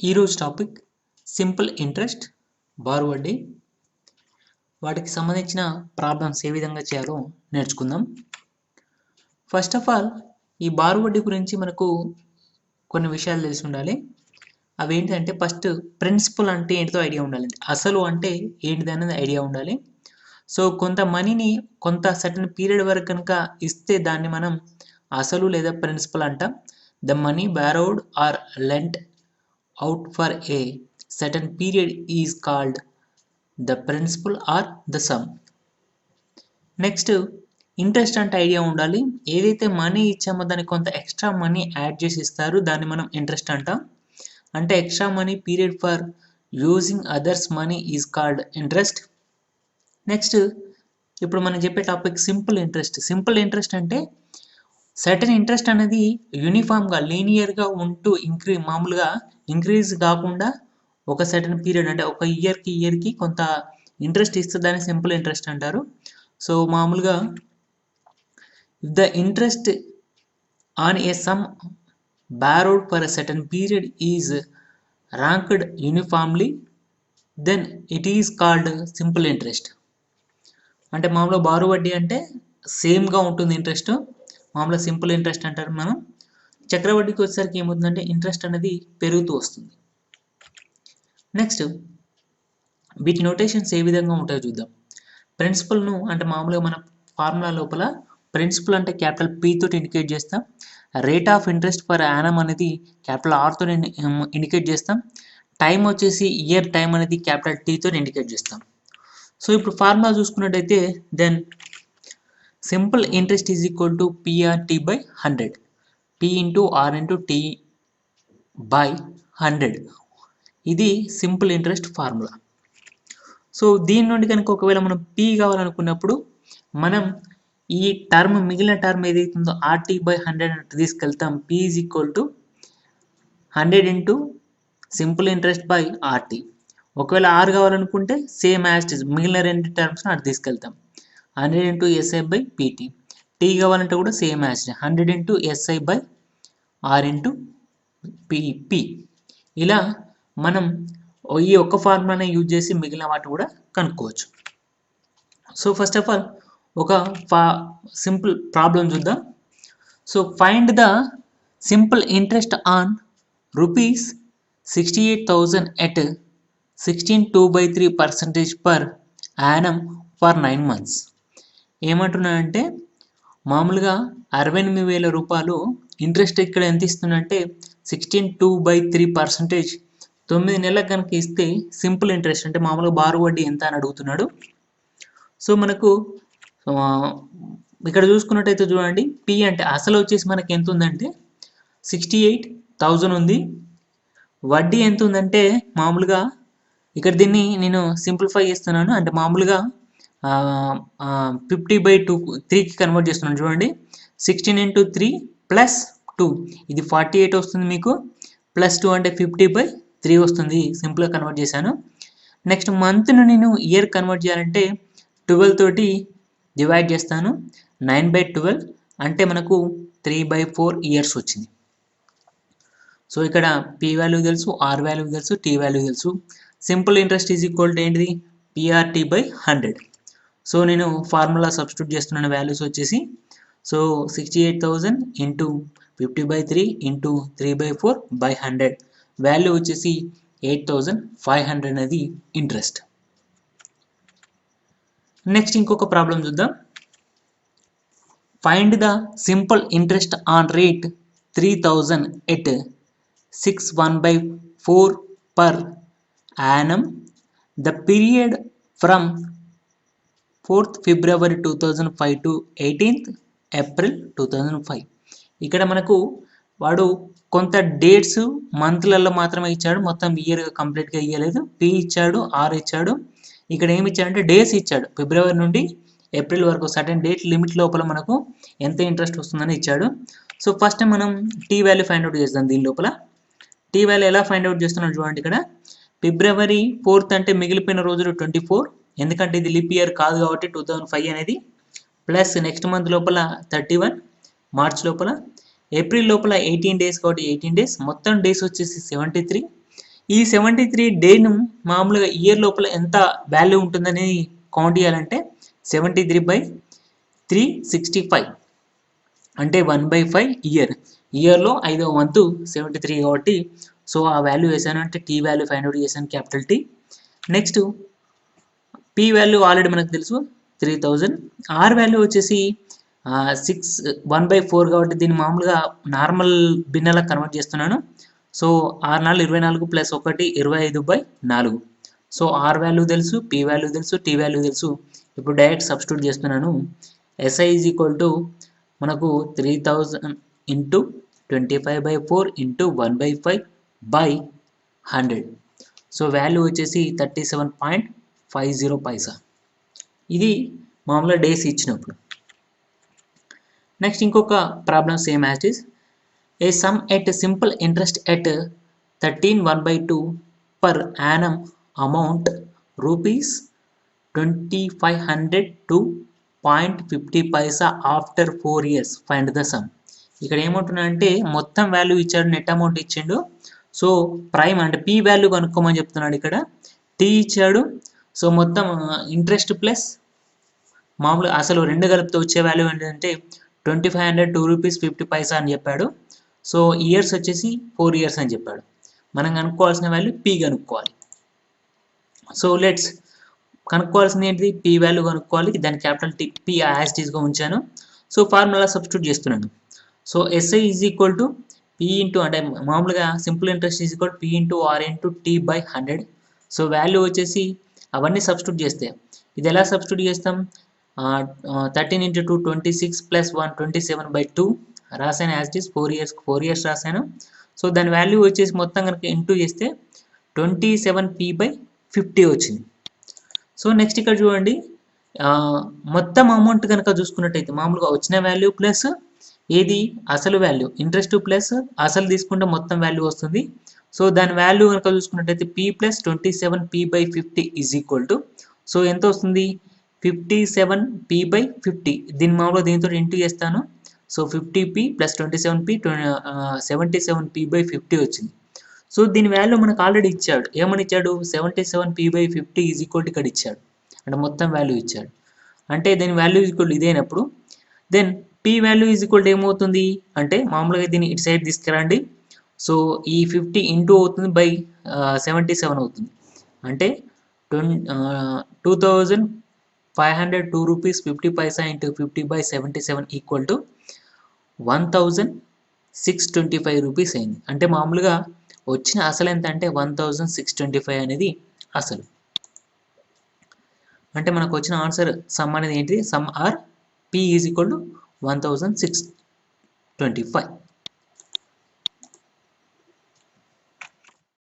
ఈరోజు topic simple interest, బారు వడ్డీ, వాటికి సంబంధించిన ప్రాబ్లమ్స్ ఏ విధంగా చేయాలో నేర్చుకుందాం. ఫస్ట్ ఆఫ్ ఆల్ ఈ బారు వడ్డీ గురించి మనకు కొన్ని విషయాలు తెలిసి ఉండాలి. అవి ఏంటంటే ఫస్ట్ ప్రిన్సిపల్ అంటే ఏంటిదో ఐడియా ఉండాలి, అసలు అంటే ఏంటిది అనేది ఐడియా ఉండాలి. సో కొంత మనీని కొంత సర్టన్ పీరియడ్ వరకు కనుక ఇస్తే దాన్ని మనం అసలు లేదా ప్రిన్సిపల్ అంటాం. The money borrowed or lent out for a certain period is called the principal or the sum. Next interest అంటే ఐడియా ఉండాలి. ఏదైతే మనీ ఇచ్చామో దానికి కొంత ఎక్స్ట్రా మనీ యాడ్ చేసి ఇస్తారు, దాన్ని మనం ఇంట్రెస్ట్ అంటాం. అంటే extra money period for using others money is called interest. Next ఇప్పుడు మనం చెప్పే topic simple interest. Simple interest అంటే సర్టెన్ ఇంట్రెస్ట్ అనేది యూనిఫామ్గా లీనియర్గా ఉంటూ మామూలుగా ఇంక్రీజ్ కాకుండా ఒక సర్టెన్ పీరియడ్ అంటే ఒక ఇయర్కి కొంత ఇంట్రెస్ట్ ఇస్తే దాన్ని సింపుల్ ఇంట్రెస్ట్ అంటారు. సో మామూలుగా the interest on a sum borrowed for a certain period is ranked uniformly then it is called simple interest. అంటే మామూలుగా బారు వడ్డీ అంటే సేమ్గా ఉంటుంది ఇంట్రెస్ట్, మామూలుగా సింపుల్ ఇంట్రెస్ట్ అంటారు. మనం చక్రవడ్డీకి వచ్చేసరికి ఏమవుతుందంటే ఇంట్రెస్ట్ అనేది పెరుగుతూ వస్తుంది. నెక్స్ట్ వీటి నోటేషన్స్ ఏ విధంగా ఉంటాయో చూద్దాం. ప్రిన్సిపల్ను అంటే మామూలుగా మన ఫార్ములా లోపల ప్రిన్సిపల్ అంటే క్యాపిటల్ పి తోటి ఇండికేట్ చేస్తాం. Rate of interest per annum అనేది క్యాపిటల్ ఆర్ తోటి ఇండికేట్ చేస్తాం. టైం వచ్చేసి ఇయర్ టైం అనేది క్యాపిటల్ టీ తోటి ఇండికేట్ చేస్తాం. సో ఇప్పుడు ఫార్ములా చూసుకున్నట్టయితే then simple interest is equal to PRT by 100, P into R into T by 100. ఇది సింపుల్ ఇంట్రెస్ట్ ఫార్ములా. సో దీని నుండి కనుక ఒకవేళ మనం P కావాలనుకున్నప్పుడు మనం ఈ టర్మ్ మిగిలిన టర్మ్ ఏదైతుందో RT by 100 అంటే తీసుకెళ్తాం. P is equal to 100 into simple interest by RT. ఒకవేళ R కావాలనుకుంటే సేమ్ యాజ్ ఇట్ ఇస్ మిగిలిన రెండు టర్మ్స్ అటు తీసుకెళ్తాం. 100 into SI by PT. T కావాలంటే కూడా same as 100 into SI by R into P. ఇలా మనం ఈ ఒక్క ఫార్ములానే యూజ్ చేసి మిగిలిన వాటి కూడా కనుక్కోవచ్చు. సో ఫస్ట్ ఆఫ్ ఆల్ ఒక సింపుల్ ప్రాబ్లం చూద్దాం. So find the simple interest on rupees 68,000 at 16.2/3% per annum for 9 months. ఏమంటున్నానంటే మామూలుగా 68,000 రూపాయలు ఇంట్రెస్ట్ ఇక్కడ ఎంత ఇస్తుందంటే 16.2/3%, 9 నెలలకు కనుక ఇస్తే సింపుల్ ఇంట్రెస్ట్ అంటే మామూలుగా బారు వడ్డీ ఎంత అని అడుగుతున్నాడు. సో మనకు ఇక్కడ చూసుకున్నట్టయితే చూడండి, పి అంటే అసలు వచ్చేసి మనకి ఎంత ఉందంటే 68,000 ఉంది. వడ్డీ ఎంత ఉందంటే మామూలుగా ఇక్కడ దీన్ని నేను సింప్లిఫై చేస్తున్నాను, అంటే మామూలుగా 50/3కి కన్వర్ట్ చేస్తున్నాను. చూడండి 16 ఇంటూ 3 ప్లస్ 2 ఇది 48 వస్తుంది మీకు, ప్లస్ 2 అంటే 50/3 వస్తుంది. సింపుల్గా కన్వర్ట్ చేశాను. నెక్స్ట్ మంత్ను నేను ఇయర్ కన్వర్ట్ చేయాలంటే 12 తోటి డివైడ్ చేస్తాను. 9/12 అంటే మనకు 3/4 ఇయర్స్ వచ్చింది. సో ఇక్కడ పి వాల్యూ తెలుసు, ఆర్ వాల్యూ తెలుసు, టీ వాల్యూ తెలుసు. Simple interest is equal to ఏంటిది పిఆర్టీ బై 100. సో నేను ఫార్ములా సబ్స్టిట్యూట్ చేస్తున్నాను. వాల్యూస్ వచ్చేసి so 68,000 into 50/3 into 3/4 by 100, value వచ్చేసి 8,500 అనేది ఇంట్రెస్ట్. నెక్స్ట్ ఇంకొక ప్రాబ్లం చూద్దాం. Find the simple interest on rate 3,000 at 6/1/4 per annum the period from 4th February 2005 to 18th April 2005. ఇక్కడ మనకు వాడు కొంత డేట్స్ మంత్లలో మాత్రమే ఇచ్చాడు, మొత్తం ఇయర్గా కంప్లీట్గా ఇవ్వలేదు. పి ఇచ్చాడు, ఆర్ ఇచ్చాడు. ఇక్కడ ఏమి ఇచ్చాడంటే డేస్ ఇచ్చాడు. ఫిబ్రవరి నుండి ఏప్రిల్ వరకు సర్టెన్ డేట్ లిమిట్ లోపల మనకు ఎంత ఇంట్రెస్ట్ వస్తుందని ఇచ్చాడు. సో ఫస్ట్ మనం టీ వాల్యూ ఫైండ్ అవుట్ చేద్దాం. దీని లోపల టీ వాల్యూ ఎలా ఫైండ్ అవుట్ చేస్తున్నాడు చూడండి. ఇక్కడ February 4th అంటే మిగిలిపోయిన రోజులు 24, ఎందుకంటే ఇది లిప్ ఇయర్ కాదు కాబట్టి 2005 అనేది, ప్లస్ నెక్స్ట్ మంత్ లోపల 31, మార్చ్ లోపల, ఏప్రిల్ లోపల 18 days కాబట్టి 18 days, మొత్తం డేస్ వచ్చేసి 73, ఈ 73 డేను మామూలుగా ఇయర్ లోపల ఎంత వాల్యూ ఉంటుందని కౌంట్ చేయాలంటే 73/365 అంటే 1/5 ఇయర్లో 5వ మంత్ 73 కాబట్టి సో ఆ వాల్యూ వేసాను అంటే టీ వాల్యూ ఫైండ్ అవుట్ చేశాను capital T. Next P value already మనకు తెలుసు 3000. ఆర్ వాల్యూ వచ్చేసి 1/4 కాబట్టి దీన్ని మామూలుగా నార్మల్ భిన్నలా కన్వర్ట్ చేస్తున్నాను. So 6 4 24 plus 1 25/4. So R value తెలుసు, పీ వాల్యూ తెలుసు, టీ వాల్యూ తెలుసు. ఇప్పుడు డైరెక్ట్ సబ్స్టిట్యూట్ చేస్తున్నాను. ఎస్ఐ ఈజ్ ఈక్వల్ టు మనకు 3000 ఇంటూ 25/4 ఇంటూ 1/5/100. సో వాల్యూ వచ్చేసి 37.50 పైసా. ఇది మామూలుగా డేస్ ఇచ్చినప్పుడు. నెక్స్ట్ ఇంకొక problem same as it is. A sum at simple interest at 13/1/2 per annum amount rupees 2500 to 0.50 paisa after 4 years. Find the sum. ఇక్కడ ఏమంటున్నా అంటే మొత్తం వాల్యూ ఇచ్చాడు, నెట్ అమౌంట్ ఇచ్చిండు. సో ప్రైమ్ అంటే పీ వాల్యూ కనుక్కోమని చెప్తున్నాడు. ఇక్కడ టీ ఇచ్చాడు. సో మొత్తం ఇంట్రెస్ట్ ప్లస్ మామూలు అసలు రెండు కలిపితే వచ్చే వాల్యూ ఏంటంటే 2500 ₹2.50 అని చెప్పాడు. సో ఇయర్స్ వచ్చేసి 4 years అని చెప్పాడు. మనం కనుక్కోవాల్సిన వాల్యూ పీ కనుక్కోవాలి. సో లెట్స్ కనుక్కోవాల్సింది ఏంటిది, పీ వాల్యూ కనుక్కోవాలి. దాని capital T P as it ఈస్గా ఉంచాను. సో ఫార్ములా సబ్స్టిట్యూట్ చేస్తున్నాను. So SI is equal to P into అంటే మామూలుగా simple interest is equal P into R into టీ/100. సో వాల్యూ వచ్చేసి అవన్నీ సబ్స్టిట్యూట్ చేస్తే ఇది ఎలా సబ్స్టిట్యూట్ చేస్తాం, 13 × 2 26 ప్లస్ 1 27/2 రాశాను. యాజ్ ఇట్ ఈస్ 4 years రాశాను. సో దాని వాల్యూ వచ్చేసి మొత్తం కనుక ఇంటూ చేస్తే 27p/50 వచ్చింది. సో నెక్స్ట్ ఇక్కడ చూడండి, మొత్తం అమౌంట్ కనుక చూసుకున్నట్టయితే మామూలుగా వచ్చిన వాల్యూ ప్లస్ ఏది అసలు వాల్యూ, ఇంట్రెస్ట్ ప్లస్ అసలు తీసుకుంటే మొత్తం వాల్యూ వస్తుంది. సో దాని వాల్యూ కనుక చూసుకున్నట్టయితే p + 27p/50 is equal to so ఎంత వస్తుంది 57p/50. దీన్ని మామూలుగా దీంతో ఇంటూ చేస్తాను. సో 50p + 27p 77p/50 వచ్చింది. సో దీని వాల్యూ మనకు ఆల్రెడీ ఇచ్చాడు. ఏమని ఇచ్చాడు, 77p/50 ఈజ్ ఈక్వల్ ఇక్కడ ఇచ్చాడు. అంటే మొత్తం వాల్యూ ఇచ్చాడు. అంటే దీని వాల్యూ ఈజ్ ఈక్వల్ ఇదేనప్పుడు then P value is equal ఏమవుతుంది అంటే మామూలుగా దీన్ని ఇటు సైడ్ తీసుకురండి. సో ఈ 50 ఇంటూ అవుతుంది బై 77 అవుతుంది. అంటే 2502 ₹50 ఇంటూ 50/77 ఈక్వల్ టు 1625 రూపీస్ అయింది. అంటే మామూలుగా వచ్చిన అసలు ఎంత అంటే 1625 అనేది అసలు. అంటే మనకు వచ్చిన ఆన్సర్ సమ్ అనేది ఏంటిది, sum R P is equal to 1625.